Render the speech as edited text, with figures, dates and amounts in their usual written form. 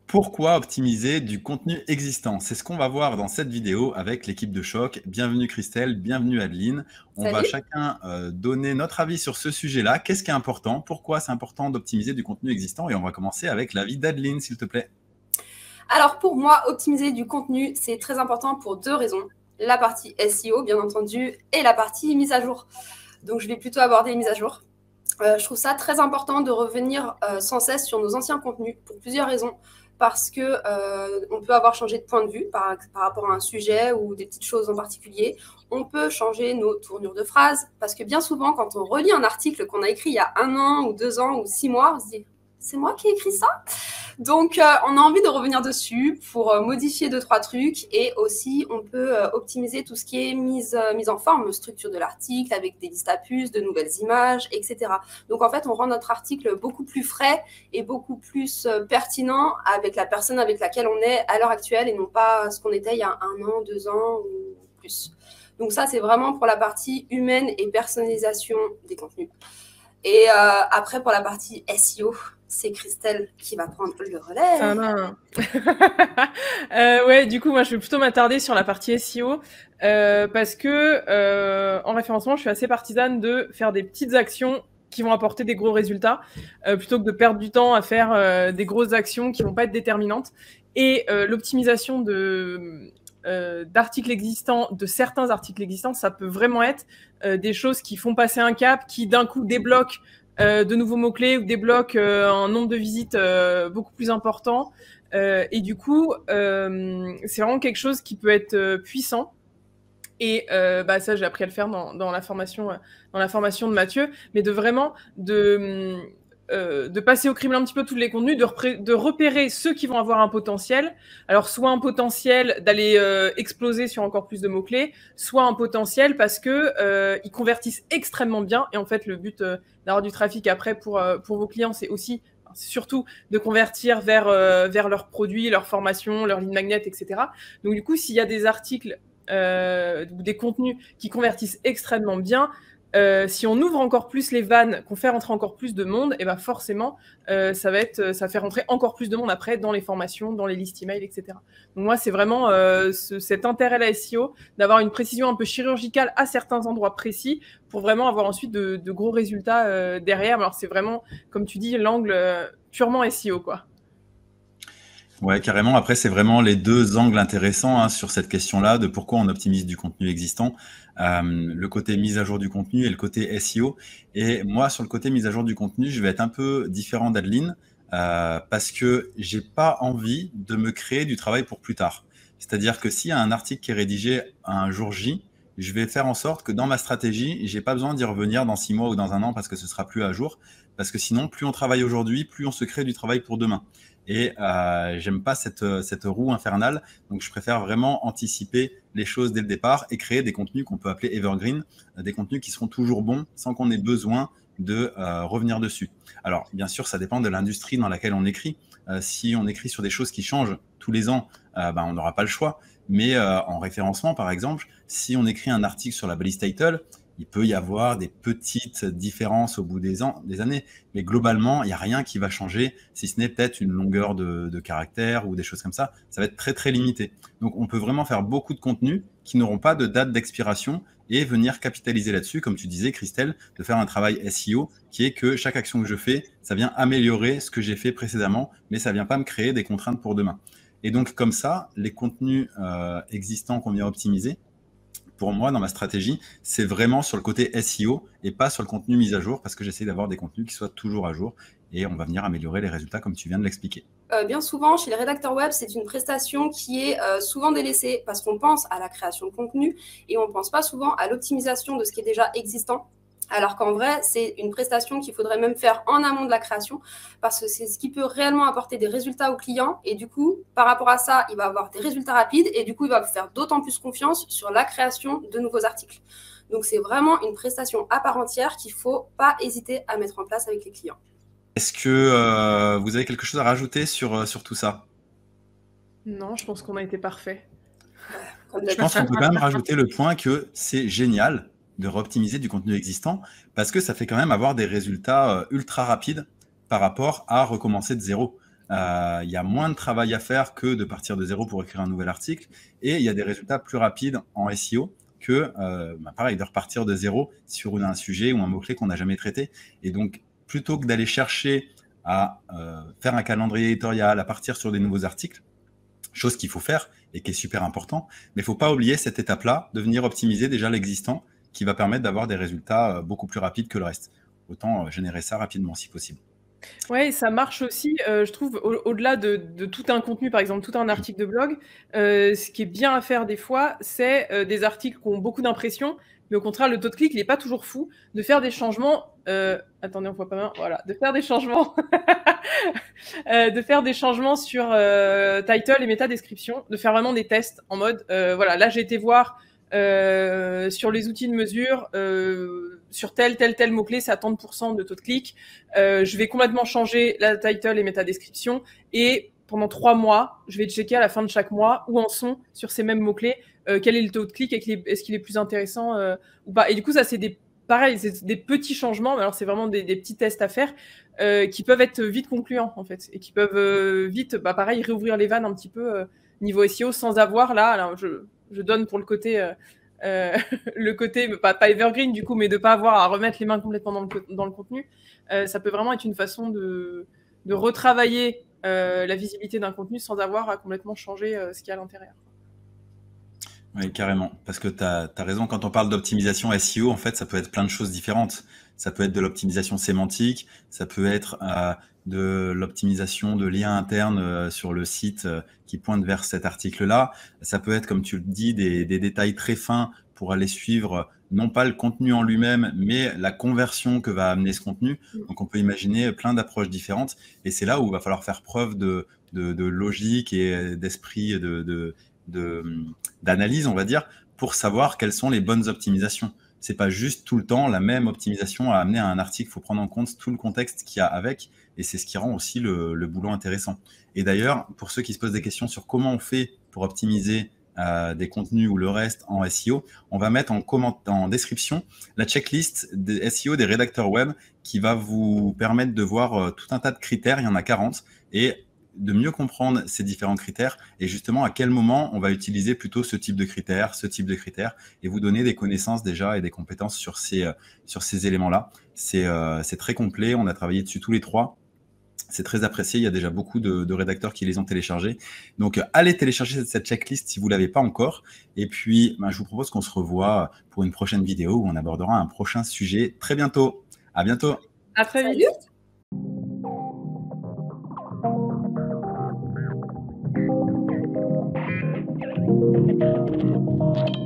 Pourquoi optimiser du contenu existant? C'est ce qu'on va voir dans cette vidéo avec l'équipe de Choc. Bienvenue Christelle, bienvenue Adeline. On va Salut. chacun donner notre avis sur ce sujet-là. Qu'est-ce qui est important? Pourquoi c'est important d'optimiser du contenu existant? Et on va commencer avec l'avis d'Adeline, s'il te plaît. Alors pour moi, optimiser du contenu, c'est très important pour deux raisons. La partie SEO, bien entendu, et la partie mise à jour. Donc je vais plutôt aborder les mises à jour. Je trouve ça très important de revenir sans cesse sur nos anciens contenus pour plusieurs raisons. Parce que on peut avoir changé de point de vue par rapport à un sujet ou des petites choses en particulier. On peut changer nos tournures de phrases. Parce que bien souvent, quand on relit un article qu'on a écrit il y a 1 an ou 2 ans ou 6 mois, on se dit « c'est moi qui ai écrit ça ?» Donc, on a envie de revenir dessus pour modifier 2-3 trucs et aussi on peut optimiser tout ce qui est mise en forme, structure de l'article avec des listes à puces, de nouvelles images, etc. Donc, en fait, on rend notre article beaucoup plus frais et beaucoup plus pertinent avec la personne avec laquelle on est à l'heure actuelle et non pas ce qu'on était il y a 1 an, 2 ans ou plus. Donc ça, c'est vraiment pour la partie humaine et personnalisation des contenus. Et après, pour la partie SEO, c'est Christelle qui va prendre le relais. Ouais, du coup, moi, je vais plutôt m'attarder sur la partie SEO parce que en référencement, je suis assez partisane de faire des petites actions qui vont apporter des gros résultats plutôt que de perdre du temps à faire des grosses actions qui vont pas être déterminantes. Et l'optimisation d'articles existants, de certains articles existants, ça peut vraiment être des choses qui font passer un cap, qui d'un coup débloquent de nouveaux mots-clés ou débloquent un nombre de visites beaucoup plus important. Et du coup, c'est vraiment quelque chose qui peut être puissant. Et ça, j'ai appris à le faire dans la formation de Mathieu, mais de vraiment de passer au crible un petit peu tous les contenus, de repérer ceux qui vont avoir un potentiel. Alors, soit un potentiel d'aller exploser sur encore plus de mots-clés, soit un potentiel parce que ils convertissent extrêmement bien. Et en fait, le but d'avoir du trafic après pour vos clients, c'est aussi surtout de convertir vers leurs produits, leurs formations, leurs lignes magnet, etc. Donc, du coup, s'il y a des articles ou des contenus qui convertissent extrêmement bien, si on ouvre encore plus les vannes, qu'on fait rentrer encore plus de monde, et ben forcément, ça fait rentrer encore plus de monde après dans les formations, dans les listes email, etc. Donc moi, c'est vraiment cet intérêt à la SEO, d'avoir une précision un peu chirurgicale à certains endroits précis pour vraiment avoir ensuite de gros résultats derrière. Alors c'est vraiment, comme tu dis, l'angle purement SEO, quoi. Ouais, carrément. Après, c'est vraiment les deux angles intéressants sur cette question-là de pourquoi on optimise du contenu existant. Le côté mise à jour du contenu et le côté SEO. Et moi, sur le côté mise à jour du contenu, je vais être un peu différent d'Adeline parce que j'ai pas envie de me créer du travail pour plus tard. C'est-à-dire que s'il y a un article qui est rédigé un jour J, je vais faire en sorte que dans ma stratégie, j'ai pas besoin d'y revenir dans 6 mois ou dans 1 an parce que ce sera plus à jour. Parce que sinon, plus on travaille aujourd'hui, plus on se crée du travail pour demain. Et j'aime pas cette roue infernale, donc je préfère vraiment anticiper les choses dès le départ et créer des contenus qu'on peut appeler evergreen, des contenus qui seront toujours bons sans qu'on ait besoin de revenir dessus. Alors bien sûr, ça dépend de l'industrie dans laquelle on écrit. Si on écrit sur des choses qui changent tous les ans, on n'aura pas le choix. Mais en référencement, par exemple, si on écrit un article sur la balise title, il peut y avoir des petites différences au bout des années, mais globalement, il n'y a rien qui va changer, si ce n'est peut-être une longueur de caractère ou des choses comme ça. Ça va être très, très limité. Donc, on peut vraiment faire beaucoup de contenus qui n'auront pas de date d'expiration et venir capitaliser là-dessus, comme tu disais, Christelle, de faire un travail SEO qui est que chaque action que je fais, ça vient améliorer ce que j'ai fait précédemment, mais ça ne vient pas me créer des contraintes pour demain. Et donc, comme ça, les contenus existants qu'on vient optimiser, pour moi, dans ma stratégie, c'est vraiment sur le côté SEO et pas sur le contenu mis à jour parce que j'essaie d'avoir des contenus qui soient toujours à jour et on va venir améliorer les résultats comme tu viens de l'expliquer. Bien souvent, chez les rédacteurs web, c'est une prestation qui est souvent délaissée parce qu'on pense à la création de contenu et on ne pense pas souvent à l'optimisation de ce qui est déjà existant. Alors qu'en vrai, c'est une prestation qu'il faudrait même faire en amont de la création parce que c'est ce qui peut réellement apporter des résultats au client. Et du coup, par rapport à ça, il va avoir des résultats rapides et du coup, il va faire d'autant plus confiance sur la création de nouveaux articles. Donc, c'est vraiment une prestation à part entière qu'il ne faut pas hésiter à mettre en place avec les clients. Est-ce que vous avez quelque chose à rajouter sur tout ça? Non, je pense qu'on a été parfait. Je pense qu'on peut quand même rajouter le point que c'est génial de réoptimiser du contenu existant parce que ça fait quand même avoir des résultats ultra rapides par rapport à recommencer de zéro. il y a moins de travail à faire que de partir de zéro pour écrire un nouvel article, et il y a des résultats plus rapides en SEO que, pareil, de repartir de zéro sur un sujet ou un mot-clé qu'on n'a jamais traité. Et donc, plutôt que d'aller chercher à faire un calendrier éditorial, à partir sur des nouveaux articles, chose qu'il faut faire et qui est super important, mais il ne faut pas oublier cette étape-là, de venir optimiser déjà l'existant, qui va permettre d'avoir des résultats beaucoup plus rapides que le reste. Autant générer ça rapidement si possible. Ouais, ça marche aussi, je trouve, au-delà de tout un contenu, par exemple, tout un article de blog, ce qui est bien à faire des fois, c'est des articles qui ont beaucoup d'impressions, mais au contraire, le taux de clic, il n'est pas toujours fou, de faire des changements. Attendez, on voit pas bien. Voilà, de faire des changements, de faire des changements sur title et métadescription, de faire vraiment des tests en mode, voilà, là j'ai été voir sur les outils de mesure, sur tel mot-clé, c'est à tant de % de taux de clic. Je vais complètement changer la title et métadescription et pendant 3 mois, je vais checker à la fin de chaque mois où en sont sur ces mêmes mots-clés, quel est le taux de clic, est-ce qu'il est plus intéressant ou pas. Et du coup, ça, c'est c'est des petits changements, mais alors c'est vraiment des petits tests à faire qui peuvent être vite concluants, en fait, et qui peuvent vite, pareil, réouvrir les vannes un petit peu niveau SEO sans avoir là, alors je donne pour le côté pas evergreen du coup, mais de pas avoir à remettre les mains complètement dans le contenu. Ça peut vraiment être une façon de retravailler la visibilité d'un contenu sans avoir à complètement changer ce qu'il y a à l'intérieur. Oui, carrément. Parce que tu as raison, quand on parle d'optimisation SEO, en fait, ça peut être plein de choses différentes. Ça peut être de l'optimisation sémantique, ça peut être de l'optimisation de liens internes sur le site qui pointent vers cet article-là. Ça peut être, comme tu le dis, des détails très fins pour aller suivre non pas le contenu en lui-même, mais la conversion que va amener ce contenu. Donc, on peut imaginer plein d'approches différentes. Et c'est là où il va falloir faire preuve de logique et d'esprit d'analyse, on va dire, pour savoir quelles sont les bonnes optimisations. C'est pas juste tout le temps la même optimisation à amener à un article. Il faut prendre en compte tout le contexte qu'il y a avec, et c'est ce qui rend aussi le boulot intéressant. Et d'ailleurs, pour ceux qui se posent des questions sur comment on fait pour optimiser des contenus ou le reste en SEO, on va mettre en description la checklist des SEO des rédacteurs web qui va vous permettre de voir tout un tas de critères, il y en a 40, et de mieux comprendre ces différents critères et justement à quel moment on va utiliser plutôt ce type de critères, et vous donner des connaissances déjà et des compétences sur ces éléments-là. C'est très complet, on a travaillé dessus tous les 3. C'est très apprécié, il y a déjà beaucoup de rédacteurs qui les ont téléchargés. Donc, allez télécharger cette checklist si vous ne l'avez pas encore. Et puis, je vous propose qu'on se revoie pour une prochaine vidéo où on abordera un prochain sujet très bientôt. À bientôt. À très vite. Salut.